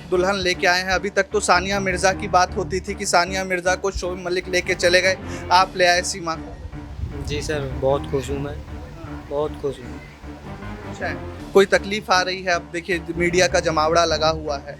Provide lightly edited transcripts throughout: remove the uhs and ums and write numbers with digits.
दुल्हन लेके आए हैं। अभी तक तो सानिया मिर्ज़ा की बात होती थी कि सानिया मिर्ज़ा को शोएब मलिक लेके चले गए, आप ले आए सीमा को। जी सर, बहुत खुश हूँ मैं, बहुत खुश हूँ। अच्छा है, कोई तकलीफ आ रही है? अब देखिए मीडिया का जमावड़ा लगा हुआ है,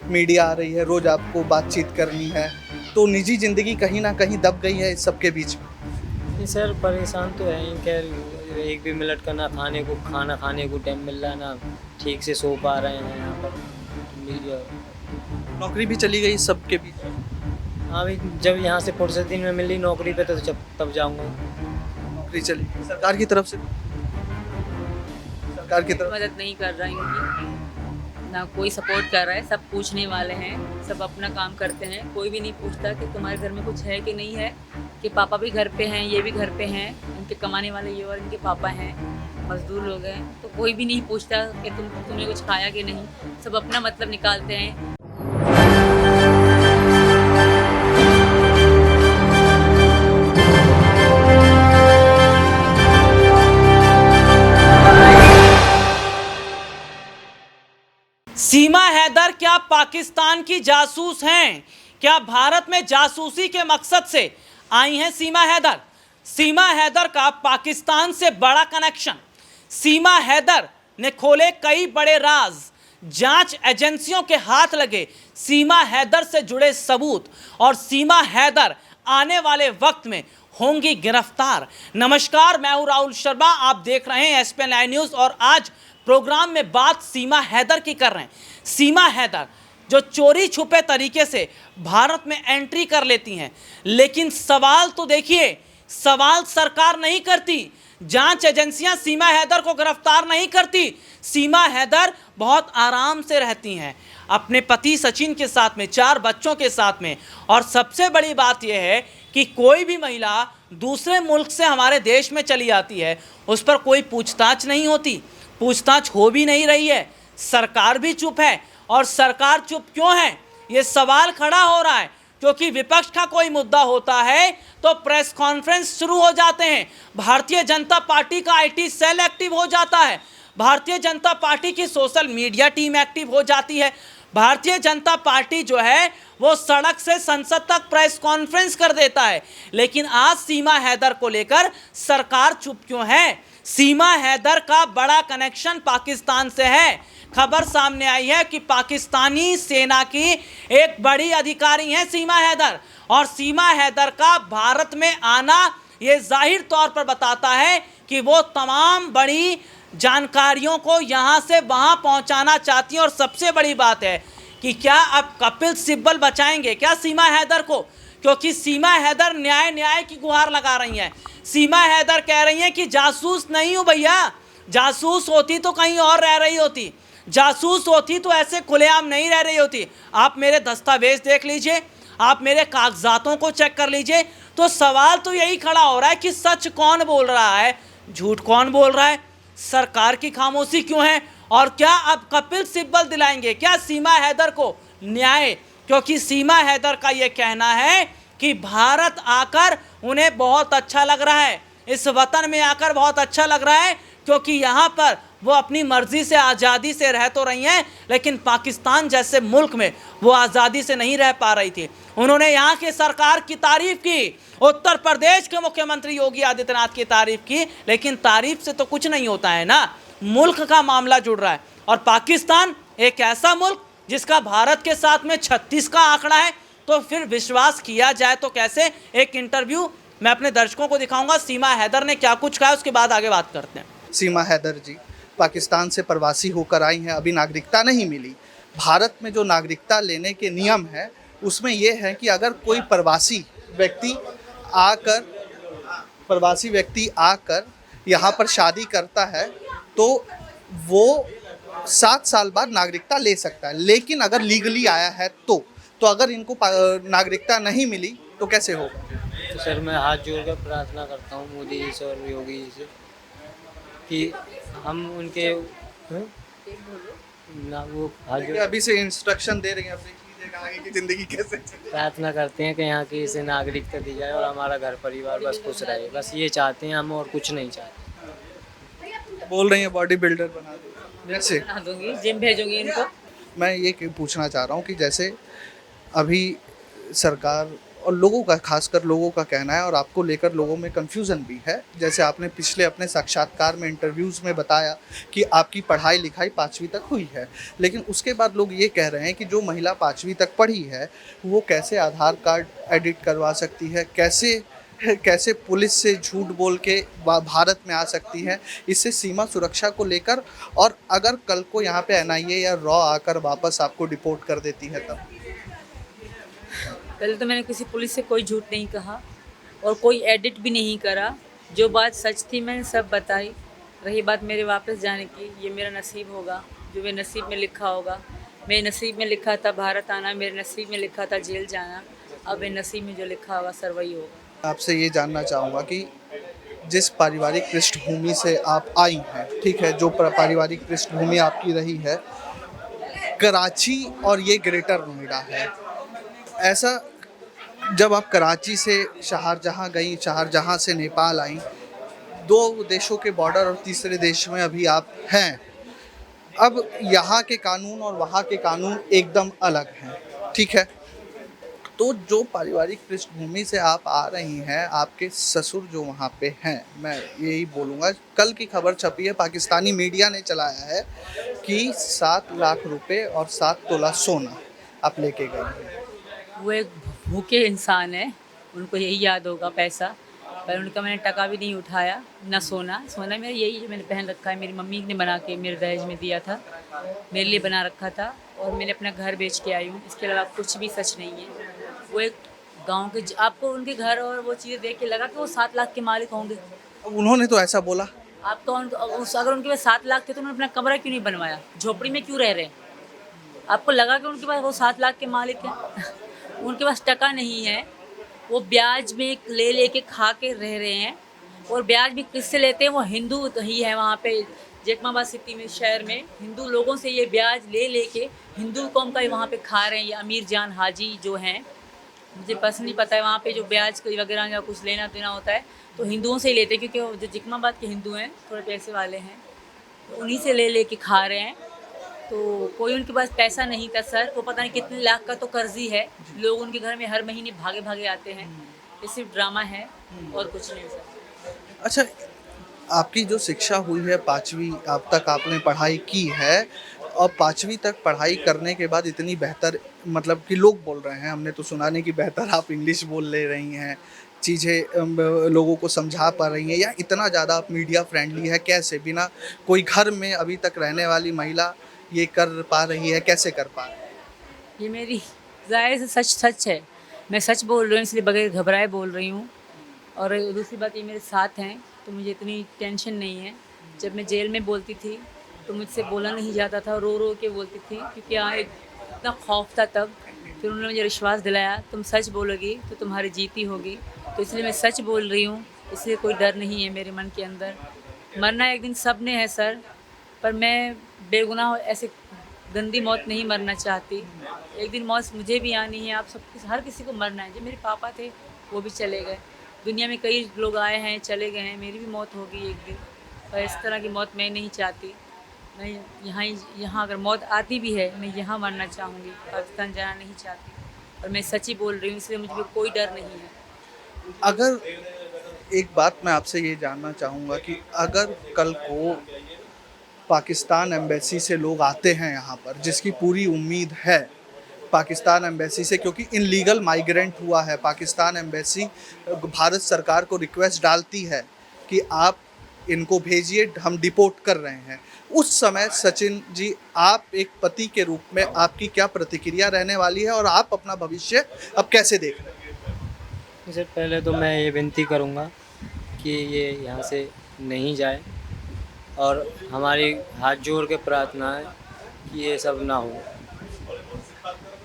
मीडिया आ रही है, रोज़ आपको बातचीत करनी है, तो निजी ज़िंदगी कहीं ना कहीं दब गई है इस सब के बीच में। जी सर, परेशान तो है ही, खैर एक भी मिनट का ना खाना खाने को टाइम मिल रहा है, ना ठीक से सो पा रहे हैं यहाँ पर मीडिया। नौकरी भी चली गई इस सब के बीच में। हाँ भाई, जब यहाँ से फुर्सत ही में मिली नौकरी पे तो जब तब जाऊँगा। नौकरी चली गई सरकार की तरफ से, सरकार की तरफ मदद नहीं कर रहा है इनकी, ना कोई सपोर्ट कर रहा है। सब पूछने वाले हैं, सब अपना काम करते हैं, कोई भी नहीं पूछता कि तुम्हारे घर में कुछ है कि नहीं है, कि पापा भी घर पे हैं, ये भी घर पे हैं, इनके कमाने वाले ये और इनके पापा हैं, मजदूर लोग हैं, तो कोई भी नहीं पूछता कि तुमने कुछ खाया कि नहीं। सब अपना मतलब निकालते हैं। सीमा हैदर क्या पाकिस्तान की जासूस हैं? क्या भारत में जासूसी के मकसद से आई हैं सीमा हैदर? सीमा हैदर का पाकिस्तान से बड़ा कनेक्शन। सीमा हैदर ने खोले कई बड़े राज, जांच एजेंसियों के हाथ लगे सीमा हैदर से जुड़े सबूत, और सीमा हैदर आने वाले वक्त में होंगी गिरफ्तार। नमस्कार, मैं हूं राहुल शर्मा, आप देख रहे हैं एसपीएन लाइव न्यूज़, और आज प्रोग्राम में बात सीमा हैदर की कर रहे हैं। सीमा हैदर जो चोरी छुपे तरीके से भारत में एंट्री कर लेती हैं, लेकिन सवाल तो देखिए, सवाल सरकार नहीं करती, जांच एजेंसियां सीमा हैदर को गिरफ्तार नहीं करती। सीमा हैदर बहुत आराम से रहती हैं अपने पति सचिन के साथ में, 4 बच्चों के साथ में। और सबसे बड़ी बात यह है कि कोई भी महिला दूसरे मुल्क से हमारे देश में चली आती है, उस पर कोई पूछताछ नहीं होती, पूछताछ हो भी नहीं रही है, सरकार भी चुप है। और सरकार चुप क्यों है, ये सवाल खड़ा हो रहा है क्योंकि विपक्ष का कोई मुद्दा होता है तो प्रेस कॉन्फ्रेंस शुरू हो जाते हैं, भारतीय जनता पार्टी का आईटी सेल एक्टिव हो जाता है, भारतीय जनता पार्टी की सोशल मीडिया टीम एक्टिव हो जाती है, भारतीय जनता पार्टी जो है वो सड़क से संसद तक प्रेस कॉन्फ्रेंस कर देता है। लेकिन आज सीमा हैदर को लेकर सरकार चुप क्यों है? सीमा हैदर का बड़ा कनेक्शन पाकिस्तान से है। खबर सामने आई है कि पाकिस्तानी सेना की एक बड़ी अधिकारी हैं सीमा हैदर, और सीमा हैदर का भारत में आना ये जाहिर तौर पर बताता है कि वो तमाम बड़ी जानकारियों को यहाँ से वहाँ पहुँचाना चाहती हैं। और सबसे बड़ी बात है कि क्या अब कपिल सिब्बल बचाएंगे क्या सीमा हैदर को? क्योंकि सीमा हैदर न्याय की गुहार लगा रही हैं। सीमा हैदर कह रही हैं कि जासूस नहीं हूँ भैया, जासूस होती तो कहीं और रह रही होती, जासूस होती तो ऐसे खुलेआम नहीं रह रही होती। आप मेरे दस्तावेज देख लीजिए, आप मेरे कागजातों को चेक कर लीजिए। तो सवाल तो यही खड़ा हो रहा है कि सच कौन बोल रहा है, झूठ कौन बोल रहा है, सरकार की खामोशी क्यों है, और क्या अब कपिल सिब्बल दिलाएंगे क्या सीमा हैदर को न्याय? क्योंकि सीमा हैदर का ये कहना है कि भारत आकर उन्हें बहुत अच्छा लग रहा है, इस वतन में आकर बहुत अच्छा लग रहा है, क्योंकि यहाँ पर वो अपनी मर्जी से आज़ादी से रह तो रही हैं, लेकिन पाकिस्तान जैसे मुल्क में वो आज़ादी से नहीं रह पा रही थी। उन्होंने यहाँ की सरकार की तारीफ़ की, उत्तर प्रदेश के मुख्यमंत्री योगी आदित्यनाथ की तारीफ़ की, लेकिन तारीफ़ से तो कुछ नहीं होता है ना, मुल्क का मामला जुड़ रहा है। और पाकिस्तान एक ऐसा मुल्क जिसका भारत के साथ में 36 का आंकड़ा है, तो फिर विश्वास किया जाए तो कैसे? एक इंटरव्यू मैं अपने दर्शकों को दिखाऊंगा, सीमा हैदर ने क्या कुछ कहा, उसके बाद आगे बात करते हैं। सीमा हैदर जी पाकिस्तान से प्रवासी होकर आई हैं, अभी नागरिकता नहीं मिली। भारत में जो नागरिकता लेने के नियम है उसमें यह है कि अगर कोई प्रवासी व्यक्ति आकर यहाँ पर शादी करता है तो वो 7 साल बाद नागरिकता ले सकता है, लेकिन अगर लीगली आया है तो अगर इनको नागरिकता नहीं मिली तो कैसे होगा? तो सर मैं हाथ जोड़कर प्रार्थना करता हूँ मोदी जी से और योगी जी से कि हम उनके ना वो हाथ जोड़ अभी से इंस्ट्रक्शन दे रही हैं, अब देखिएगा आगे की ज़िंदगी कैसे चलेगी। प्रार्थना करते हैं कि यहाँ की इसे नागरिकता दी जाए और हमारा घर परिवार बस खुश रहे, बस ये चाहते हैं हम, और कुछ नहीं चाहते। बोल रही हैं बॉडी बिल्डर बना दो, जैसे बना दूंगी, जिम भेजूंगी इनको। मैं ये पूछना चाह रहा हूँ कि जैसे अभी सरकार और लोगों का, खासकर लोगों का कहना है और आपको लेकर लोगों में कन्फ्यूज़न भी है, जैसे आपने पिछले अपने साक्षात्कार में, इंटरव्यूज़ में बताया कि आपकी पढ़ाई लिखाई 5वीं तक हुई है, लेकिन उसके बाद लोग ये कह रहे हैं कि जो महिला 5वीं तक पढ़ी है वो कैसे आधार कार्ड एडिट करवा सकती है, कैसे पुलिस से झूठ बोल के भारत में आ सकती है, इससे सीमा सुरक्षा को लेकर, और अगर कल को यहाँ पे NIA या रॉ आकर वापस आपको डिपोर्ट कर देती है तब? पहले तो मैंने किसी पुलिस से कोई झूठ नहीं कहा और कोई एडिट भी नहीं करा। जो बात सच थी मैंने सब बताई। रही बात मेरे वापस जाने की, ये मेरा नसीब होगा, जो मेरे नसीब में लिखा होगा। मेरे नसीब में लिखा था भारत आना, मेरे नसीब में लिखा था जेल जाना। अब मेरे नसीब में जो लिखा होगा सर वही होगा। आपसे ये जानना चाहूँगा कि जिस पारिवारिक पृष्ठभूमि से आप आई हैं, ठीक है, जो पारिवारिक पृष्ठभूमि आपकी रही है, कराची और ये ग्रेटर नोएडा है, ऐसा जब आप कराची से शाहजहाँ गई, शाहजहाँ से नेपाल आई, 2 देशों के बॉर्डर और तीसरे देश में अभी आप हैं, अब यहाँ के कानून और वहाँ के कानून एकदम अलग हैं, ठीक है, तो जो पारिवारिक पृष्ठभूमि से आप आ रही हैं, आपके ससुर जो वहाँ पे हैं, मैं यही बोलूँगा, कल की खबर छपी है, पाकिस्तानी मीडिया ने चलाया है कि 7 लाख रुपए और 7 तोला सोना आप लेके गई हैं। वो एक भूखे इंसान है, उनको यही याद होगा पैसा, पर उनका मैंने टका भी नहीं उठाया, ना सोना। सोना मेरा यही जो मैंने पहन रखा है, मेरी मम्मी ने बना के मेरे दहेज में दिया था, मेरे लिए बना रखा था, और मैंने अपना घर बेच के आई हूँ। इसके अलावा कुछ भी सच नहीं है। वो एक गांव के, आपको उनके घर और वो चीज़ें देख के लगा कि वो 7 लाख के मालिक होंगे? उन्होंने तो ऐसा बोला। आपका अगर उनके पास 7 लाख थे तो उन्होंने अपना कमरा क्यों नहीं बनवाया? झोपड़ी में क्यों रह रहे हैं? आपको लगा कि उनके पास वो 7 लाख के मालिक हैं? उनके पास टका नहीं है, वो ब्याज में ले के खा के रह रहे हैं, और ब्याज भी किससे लेते हैं? वो हिंदू ही है वहाँ पे जेठमाबाद सिटी में, शहर में हिंदू लोगों से ये ब्याज ले के हिंदू कौम का वहाँ पे खा रहे हैं। ये अमीर जान हाजी जो हैं, मुझे पर्सनली पता है, वहाँ पे जो ब्याज वगैरह या कुछ लेना देना होता है तो हिंदुओं से ही लेते हैं, क्योंकि वो जो जेठमाबाद के हिंदू हैं थोड़े पैसे वाले हैं, तो उन्हीं से ले के खा रहे हैं। तो कोई उनके पास पैसा नहीं था सर, वो पता नहीं कितने लाख का तो कर्जी है। लोग उनके घर में हर महीने भागे भागे आते हैं। ये सिर्फ ड्रामा है और कुछ नहीं सर। अच्छा, आपकी जो शिक्षा हुई है 5वीं अब तक आपने पढ़ाई की है, और 5वीं तक पढ़ाई करने के बाद इतनी बेहतर, मतलब कि लोग बोल रहे हैं, हमने तो सुना नहीं कि बेहतर आप इंग्लिश बोल ले रही हैं, चीज़ें लोगों को समझा पा रही हैं, या इतना ज़्यादा आप मीडिया फ्रेंडली है, कैसे बिना कोई घर में अभी तक रहने वाली महिला ये कर पा रही है, कैसे कर पा रही है? ये मेरी ज़ाहिर से सच है, मैं सच बोल रही हूँ, इसलिए बगैर घबराए बोल रही हूँ। और दूसरी बात, ये मेरे साथ हैं तो मुझे इतनी टेंशन नहीं है। जब मैं जेल में बोलती थी तो मुझसे बोला नहीं जाता था, रो रो के बोलती थी, क्योंकि यहाँ इतना खौफ था तब। फिर उन्होंने मुझे विश्वास दिलाया, तुम सच बोलोगी तो तुम्हारी जीती होगी, तो इसलिए मैं सच बोल रही हूँ। इसलिए कोई डर नहीं है मेरे मन के अंदर। मरना एक दिन सब ने है सर, पर मैं बेगुनाह ऐसे गंदी मौत नहीं मरना चाहती। एक दिन मौत मुझे भी आनी है, आप सब हर किसी को मरना है। जो मेरे पापा थे वो भी चले गए, दुनिया में कई लोग आए हैं चले गए हैं, मेरी भी मौत होगी एक दिन, पर इस तरह की मौत मैं नहीं चाहती। मैं यहाँ अगर मौत आती भी है, मैं यहाँ मरना चाहूँगी, पाकिस्तान जाना नहीं चाहती। और मैं सच ही बोल रही हूँ, इसलिए मुझे कोई डर नहीं है। अगर एक बात मैं आपसे ये जानना चाहूँगा कि अगर कल को पाकिस्तान एम्बेसी से लोग आते हैं यहाँ पर, जिसकी पूरी उम्मीद है पाकिस्तान एम्बेसी से, क्योंकि इनलीगल माइग्रेंट हुआ है, पाकिस्तान एम्बेसी भारत सरकार को रिक्वेस्ट डालती है कि आप इनको भेजिए, हम डिपोर्ट कर रहे हैं, उस समय सचिन जी, आप एक पति के रूप में आपकी क्या प्रतिक्रिया रहने वाली है, और आप अपना भविष्य अब कैसे देख रहे हैं? सर पहले तो मैं ये विनती करूँगा कि ये यहाँ से नहीं जाए, और हमारी हाथ जोड़ के प्रार्थना है कि ये सब ना हो,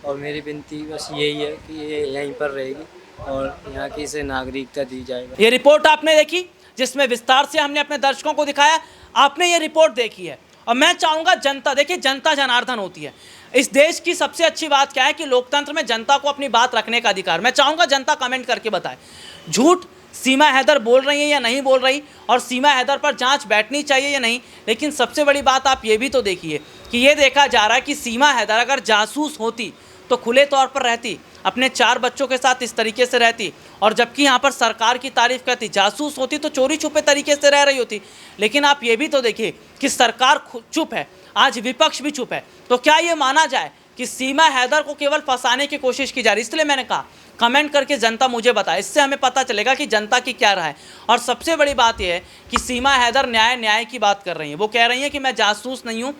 और मेरी विनती बस यही है कि ये यहीं पर रहेगी और यहाँ की इसे नागरिकता दी जाएगी। ये रिपोर्ट आपने देखी, जिसमें विस्तार से हमने अपने दर्शकों को दिखाया। आपने ये रिपोर्ट देखी है, और मैं चाहूँगा जनता, देखिए जनता जनार्दन होती है। इस देश की सबसे अच्छी बात क्या है कि लोकतंत्र में जनता को अपनी बात रखने का अधिकार। मैं चाहूँगा जनता कमेंट करके बताए, झूठ सीमा हैदर बोल रही है या नहीं बोल रही, और सीमा हैदर पर जांच बैठनी चाहिए या नहीं। लेकिन सबसे बड़ी बात आप ये भी तो देखिए कि ये देखा जा रहा है कि सीमा हैदर अगर जासूस होती तो खुले तौर पर रहती, अपने 4 बच्चों के साथ इस तरीके से रहती, और जबकि यहाँ पर सरकार की तारीफ करती। जासूस होती तो चोरी छुपे तरीके से रह रही होती। लेकिन आप ये भी तो देखिए कि सरकार चुप है, आज विपक्ष भी चुप है। तो क्या ये माना जाए कि सीमा हैदर को केवल फंसाने की कोशिश की जा रही है? इसलिए मैंने कहा कमेंट करके जनता मुझे बताए, इससे हमें पता चलेगा कि जनता की क्या राय है। और सबसे बड़ी बात यह है कि सीमा हैदर न्याय की बात कर रही हैं। वो कह रही हैं कि मैं जासूस नहीं हूँ,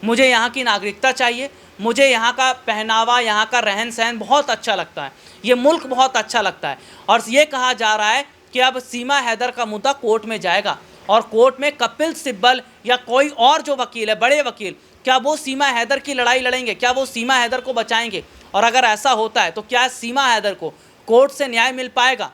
मुझे यहाँ की नागरिकता चाहिए, मुझे यहाँ का पहनावा, यहाँ का रहन सहन बहुत अच्छा लगता है, ये मुल्क बहुत अच्छा लगता है। और ये कहा जा रहा है कि अब सीमा हैदर का मुद्दा कोर्ट में जाएगा और कोर्ट में कपिल सिब्बल या कोई और जो वकील है, बड़े वकील, क्या वो सीमा हैदर की लड़ाई लड़ेंगे? क्या वो सीमा हैदर को बचाएंगे? और अगर ऐसा होता है तो क्या सीमा हैदर को कोर्ट से न्याय मिल पाएगा?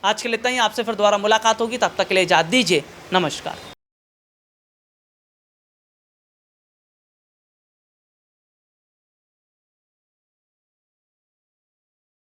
आज के लिए इतना ही। आपसे फिर दोबारा मुलाकात होगी, तब तक के लिए इजाज़त दीजिए। नमस्कार।